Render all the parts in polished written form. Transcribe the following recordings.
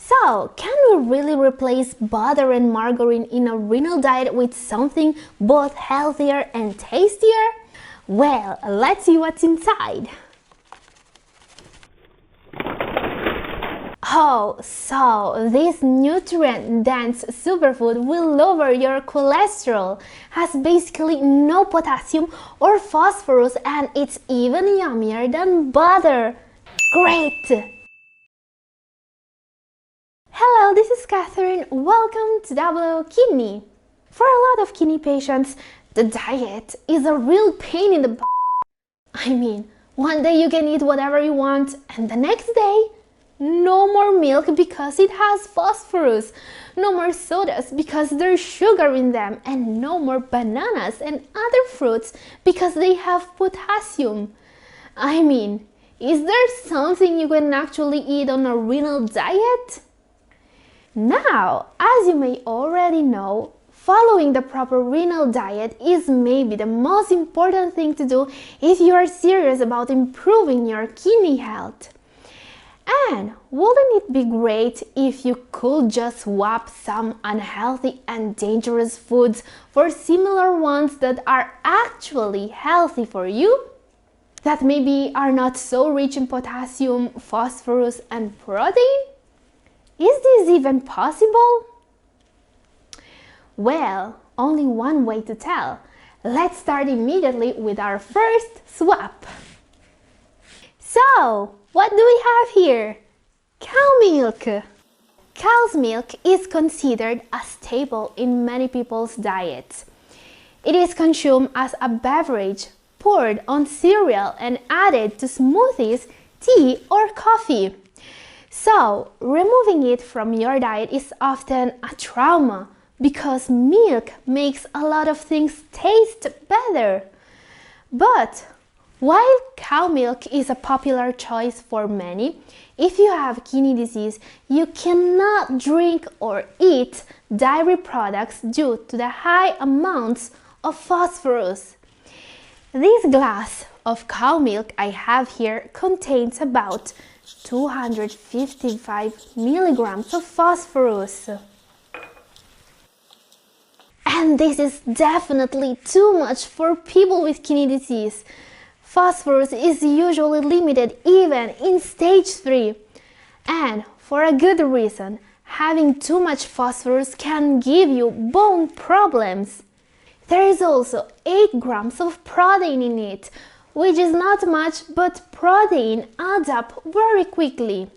So, can we really replace butter and margarine in a renal diet with something both healthier and tastier? Well, let's see what's inside. Oh, so this nutrient-dense superfood will lower your cholesterol, has basically no potassium or phosphorus, and it's even yummier than butter. Great! Hello, this is Catherine. Welcome to Double Kidney. For a lot of kidney patients, the diet is a real pain in the butt. I mean, one day you can eat whatever you want, and the next day, no more milk because it has phosphorus, no more sodas because there's sugar in them, and no more bananas and other fruits because they have potassium. I mean, is there something you can actually eat on a renal diet? Now, as you may already know, following the proper renal diet is maybe the most important thing to do if you are serious about improving your kidney health. And wouldn't it be great if you could just swap some unhealthy and dangerous foods for similar ones that are actually healthy for you? That maybe are not so rich in potassium, phosphorus, and protein? Is this even possible? Well, only one way to tell. Let's start immediately with our first swap. So, what do we have here? Cow milk. Cow's milk is considered a staple in many people's diets. It is consumed as a beverage, poured on cereal and added to smoothies, tea, or coffee. So, removing it from your diet is often a trauma because milk makes a lot of things taste better. But while cow milk is a popular choice for many, if you have kidney disease, you cannot drink or eat dairy products due to the high amounts of phosphorus. This glass of cow milk I have here contains about 255 milligrams of phosphorus. And this is definitely too much for people with kidney disease. Phosphorus is usually limited even in stage 3. And for a good reason, having too much phosphorus can give you bone problems. There is also 8 grams of protein in it, which is not much, but protein adds up very quickly.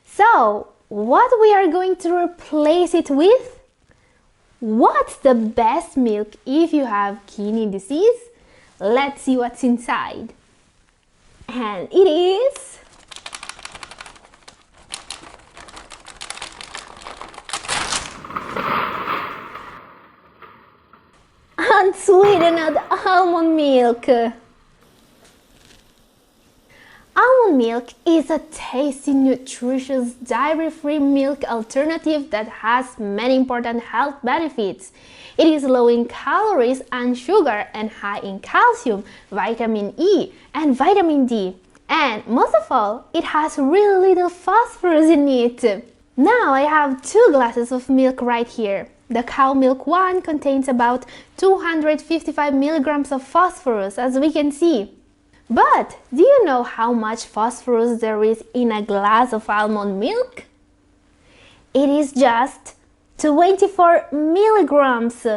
So, what we are going to replace it with? What's the best milk if you have kidney disease? Let's see what's inside. And it is unsweetened almond milk. Almond milk is a tasty, nutritious, dairy-free milk alternative that has many important health benefits. It is low in calories and sugar and high in calcium, vitamin E, and vitamin D. And most of all, it has really little phosphorus in it. Now I have 2 glasses of milk right here. The cow milk one contains about 255 milligrams of phosphorus, as we can see. But do you know how much phosphorus there is in a glass of almond milk? It is just 24 milligrams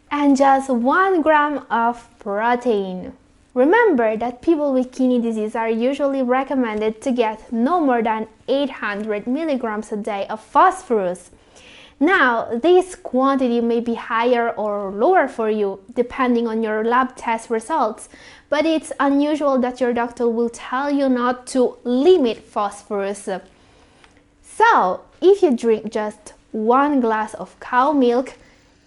and just 1 gram of protein. Remember that people with kidney disease are usually recommended to get no more than 800 milligrams a day of phosphorus. Now, this quantity may be higher or lower for you, depending on your lab test results, but it's unusual that your doctor will tell you not to limit phosphorus. So, if you drink just 1 glass of cow milk,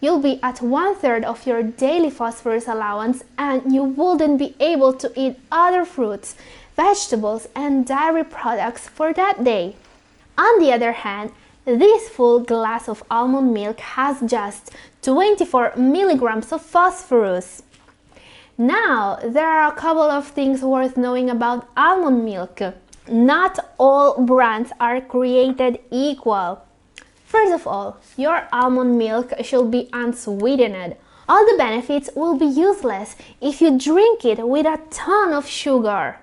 you'll be at 1/3 of your daily phosphorus allowance, and you wouldn't be able to eat other fruits, vegetables, and dairy products for that day. On the other hand, this full glass of almond milk has just 24 milligrams of phosphorus. Now, there are a couple of things worth knowing about almond milk. Not all brands are created equal. First of all, your almond milk should be unsweetened. All the benefits will be useless if you drink it with a ton of sugar.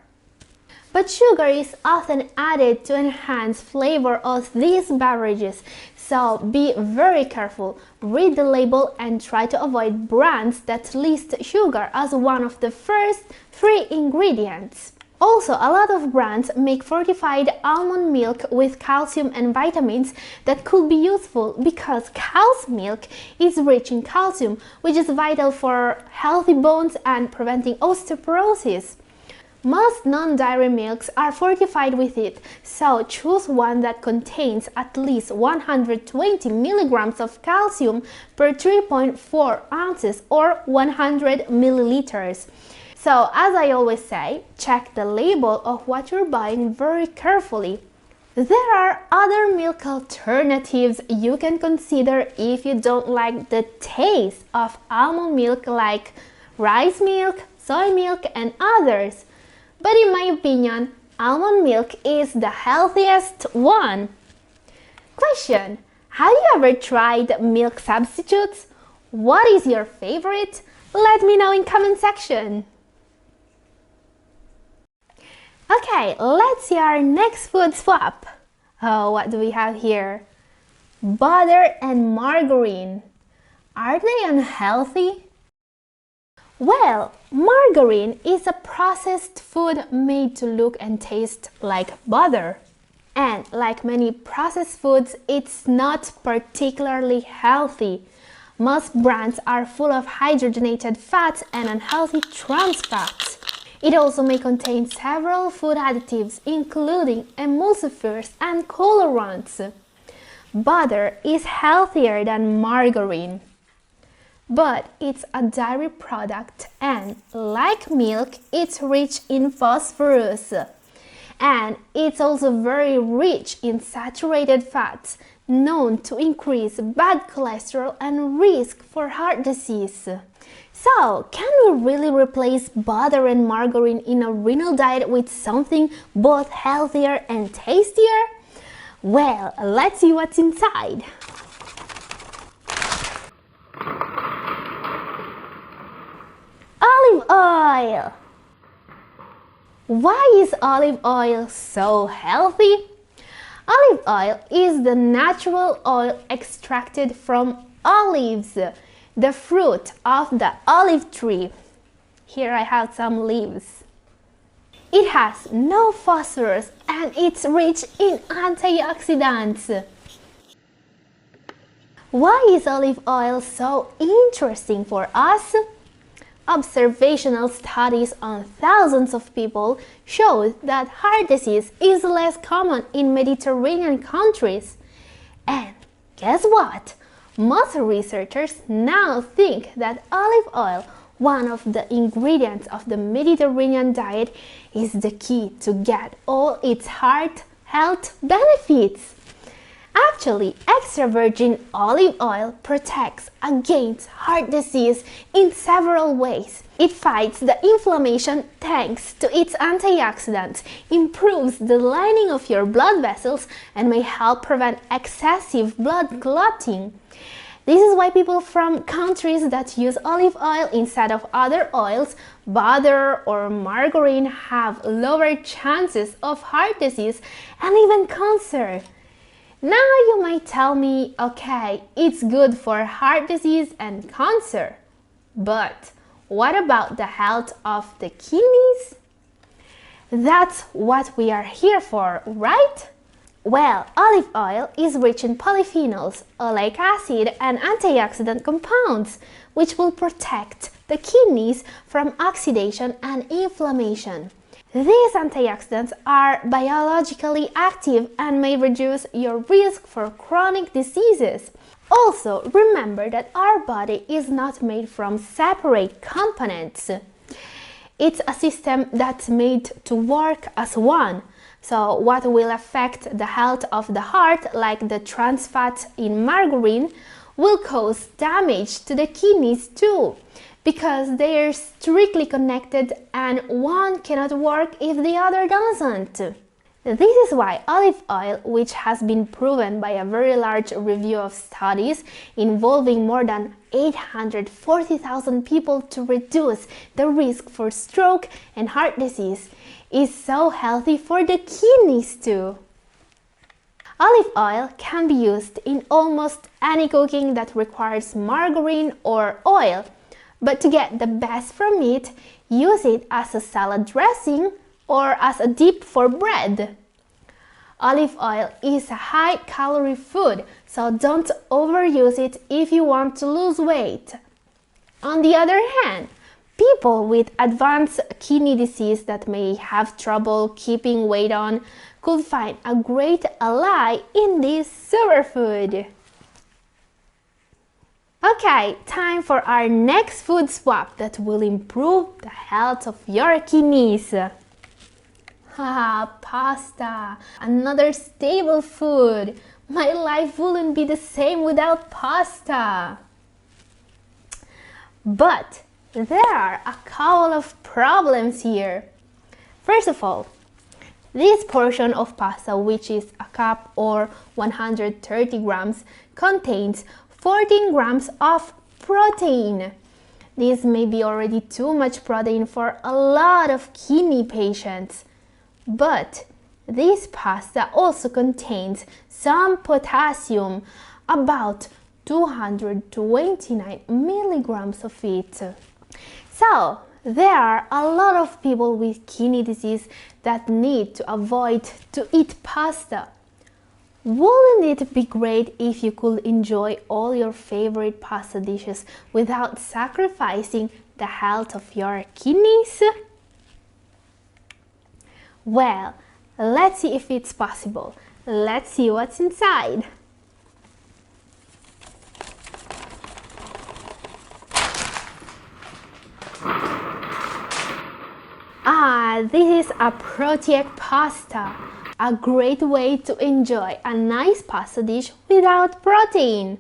But sugar is often added to enhance flavor of these beverages, so be very careful, read the label and try to avoid brands that list sugar as one of the first 3 ingredients. Also, a lot of brands make fortified almond milk with calcium and vitamins that could be useful because cow's milk is rich in calcium, which is vital for healthy bones and preventing osteoporosis. Most non-dairy milks are fortified with it, so choose one that contains at least 120 milligrams of calcium per 3.4 ounces or 100 milliliters. So, as I always say, check the label of what you're buying very carefully. There are other milk alternatives you can consider if you don't like the taste of almond milk, like rice milk, soy milk, and others. But in my opinion, almond milk is the healthiest one. Question: have you ever tried milk substitutes? What is your favorite? Let me know in comment section. Okay, let's see our next food swap. Oh, what do we have here? Butter and margarine. Are they unhealthy? Well, margarine is a processed food made to look and taste like butter. And like many processed foods, it's not particularly healthy. Most brands are full of hydrogenated fats and unhealthy trans fats. It also may contain several food additives, including emulsifiers and colorants. Butter is healthier than margarine, but it's a dairy product and, like milk, it's rich in phosphorus. And it's also very rich in saturated fats, known to increase bad cholesterol and risk for heart disease. So, can we really replace butter and margarine in a renal diet with something both healthier and tastier? Well, let's see what's inside. Olive oil! Why is olive oil so healthy? Olive oil is the natural oil extracted from olives, the fruit of the olive tree. Here I have some leaves. It has no phosphorus and it's rich in antioxidants. Why is olive oil so interesting for us? Observational studies on thousands of people show that heart disease is less common in Mediterranean countries. And guess what? Most researchers now think that olive oil, one of the ingredients of the Mediterranean diet, is the key to get all its heart health benefits. Actually, extra virgin olive oil protects against heart disease in several ways. It fights the inflammation thanks to its antioxidants, improves the lining of your blood vessels, and may help prevent excessive blood clotting. This is why people from countries that use olive oil instead of other oils, butter or margarine, have lower chances of heart disease and even cancer. Now you might tell me, okay, it's good for heart disease and cancer, but what about the health of the kidneys? That's what we are here for, right? Well, olive oil is rich in polyphenols, oleic acid, and antioxidant compounds, which will protect the kidneys from oxidation and inflammation. These antioxidants are biologically active and may reduce your risk for chronic diseases. Also, remember that our body is not made from separate components. It's a system that's made to work as one. So what will affect the health of the heart, like the trans fat in margarine, will cause damage to the kidneys too, because they are strictly connected and one cannot work if the other doesn't. This is why olive oil, which has been proven by a very large review of studies involving more than 840,000 people to reduce the risk for stroke and heart disease, is so healthy for the kidneys too. Olive oil can be used in almost any cooking that requires margarine or oil, but to get the best from it, use it as a salad dressing or as a dip for bread. Olive oil is a high-calorie food, so don't overuse it if you want to lose weight. On the other hand, people with advanced kidney disease that may have trouble keeping weight on could find a great ally in this superfood. Okay, time for our next food swap that will improve the health of your kidneys. Pasta, another staple food. My life wouldn't be the same without pasta. But there are a couple of problems here. First of all, this portion of pasta, which is a cup or 130 grams, contains 14 grams of protein. This may be already too much protein for a lot of kidney patients. But this pasta also contains some potassium, about 229 milligrams of it. So, there are a lot of people with kidney disease that need to avoid to eat pasta. Wouldn't it be great if you could enjoy all your favorite pasta dishes without sacrificing the health of your kidneys? Well, let's see if it's possible. Let's see what's inside. This is a protein pasta. A great way to enjoy a nice pasta dish without protein.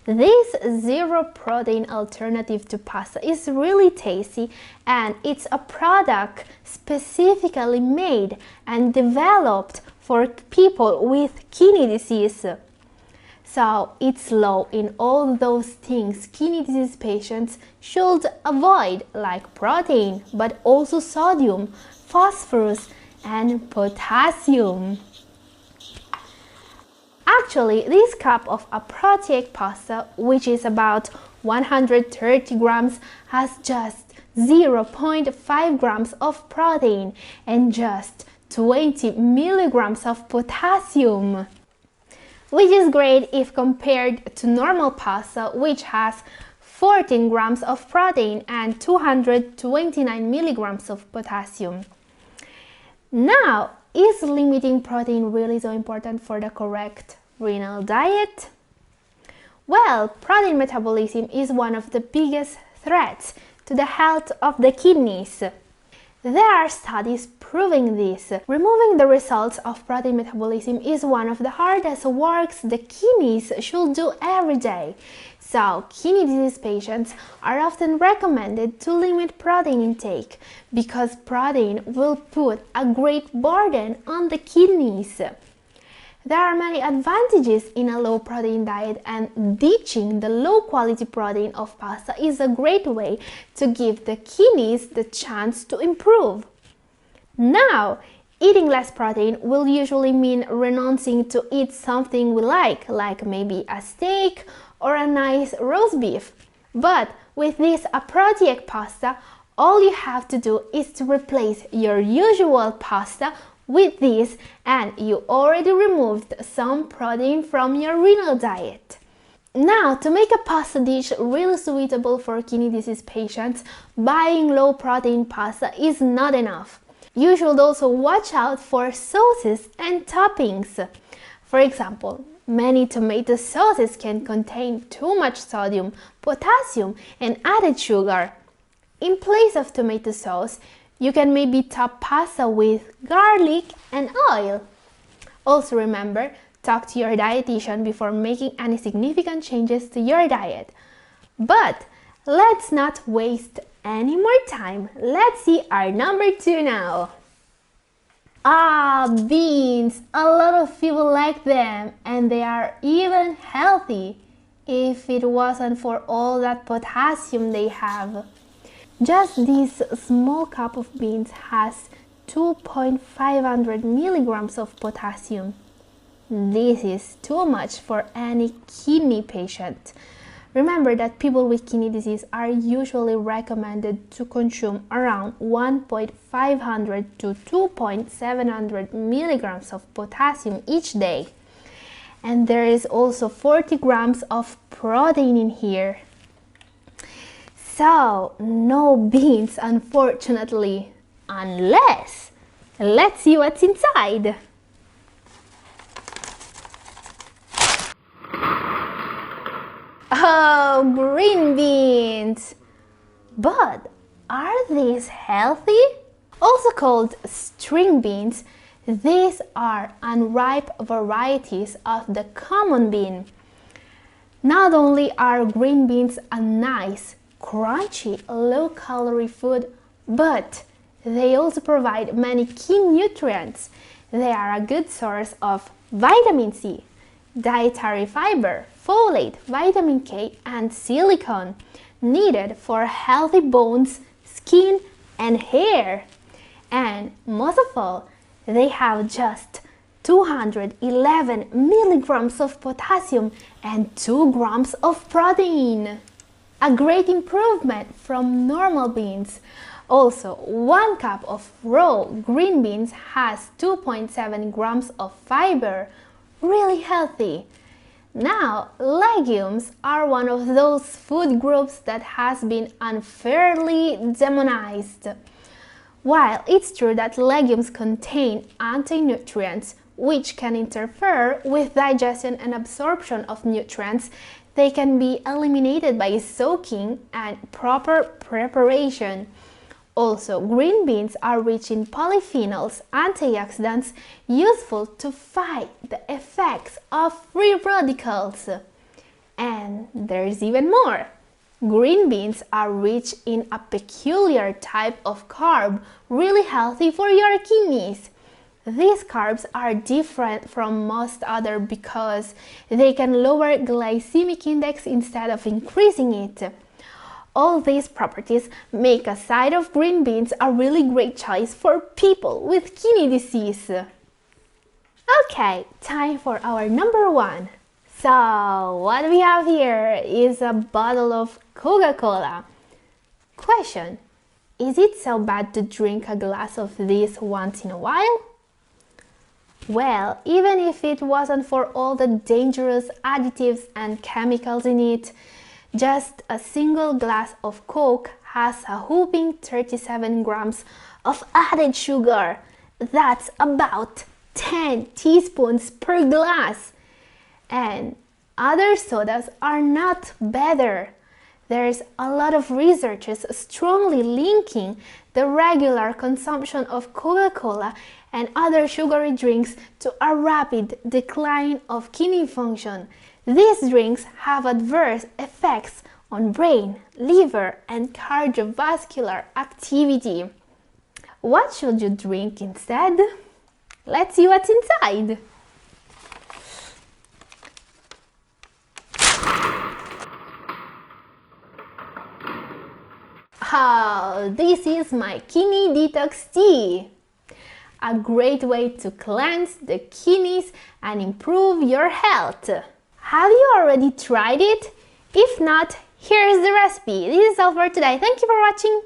This zero protein alternative to pasta is really tasty, and it's a product specifically made and developed for people with kidney disease. So it's low in all those things kidney disease patients should avoid, like protein, but also sodium, phosphorus, and potassium. Actually, this cup of a protein pasta, which is about 130 grams, has just 0.5 grams of protein and just 20 milligrams of potassium, which is great if compared to normal pasta, which has 14 grams of protein and 229 milligrams of potassium. Now, is limiting protein really so important for the correct renal diet? Well, protein metabolism is one of the biggest threats to the health of the kidneys. There are studies proving this. Removing the results of protein metabolism is one of the hardest works the kidneys should do every day. So, kidney disease patients are often recommended to limit protein intake because protein will put a great burden on the kidneys. There are many advantages in a low protein diet, and ditching the low quality protein of pasta is a great way to give the kidneys the chance to improve. Now, eating less protein will usually mean renouncing to eat something we like maybe a steak or a nice roast beef. But with this protein pasta, all you have to do is to replace your usual pasta with this, and you already removed some protein from your renal diet. Now, to make a pasta dish really suitable for kidney disease patients, buying low protein pasta is not enough. You should also watch out for sauces and toppings. For example, many tomato sauces can contain too much sodium, potassium, and added sugar. In place of tomato sauce, you can maybe top pasta with garlic and oil. Also remember, talk to your dietitian before making any significant changes to your diet. But let's not waste any more time. Let's see our number 2 now. Ah, beans! A lot of people like them, and they are even healthy if it wasn't for all that potassium they have. Just this small cup of beans has 2,500 milligrams of potassium. This is too much for any kidney patient. Remember that people with kidney disease are usually recommended to consume around 1,500 to 2,700 milligrams of potassium each day. And there is also 40 grams of protein in here. So, no beans, unfortunately, unless, let's see what's inside. Oh, green beans! But are these healthy? Also called string beans, these are unripe varieties of the common bean. Not only are green beans a nice, crunchy, low-calorie food, but they also provide many key nutrients. They are a good source of vitamin C, dietary fiber, folate, vitamin K, and silicone, needed for healthy bones, skin, and hair. And most of all, they have just 211 milligrams of potassium and 2 grams of protein. A great improvement from normal beans. Also, 1 cup of raw green beans has 2.7 grams of fiber. Really healthy. Now, legumes are one of those food groups that has been unfairly demonized. While it's true that legumes contain anti-nutrients, which can interfere with digestion and absorption of nutrients, they can be eliminated by soaking and proper preparation. Also, green beans are rich in polyphenols, antioxidants, useful to fight the effects of free radicals. And there's even more. Green beans are rich in a peculiar type of carb, really healthy for your kidneys. These carbs are different from most other because they can lower glycemic index instead of increasing it. All these properties make a side of green beans a really great choice for people with kidney disease. Okay, time for our number 1. So, what we have here is a bottle of Coca-Cola. Question: is it so bad to drink a glass of this once in a while? Well, even if it wasn't for all the dangerous additives and chemicals in it, just a single glass of Coke has a whopping 37 grams of added sugar. That's about 10 teaspoons per glass. And other sodas are not better. There's a lot of researchers strongly linking the regular consumption of Coca-Cola and other sugary drinks to a rapid decline of kidney function. These drinks have adverse effects on brain, liver, and cardiovascular activity. What should you drink instead? Let's see what's inside. Oh, this is my kidney detox tea. A great way to cleanse the kidneys and improve your health. Have you already tried it? If not, here's the recipe. This is all for today. Thank you for watching.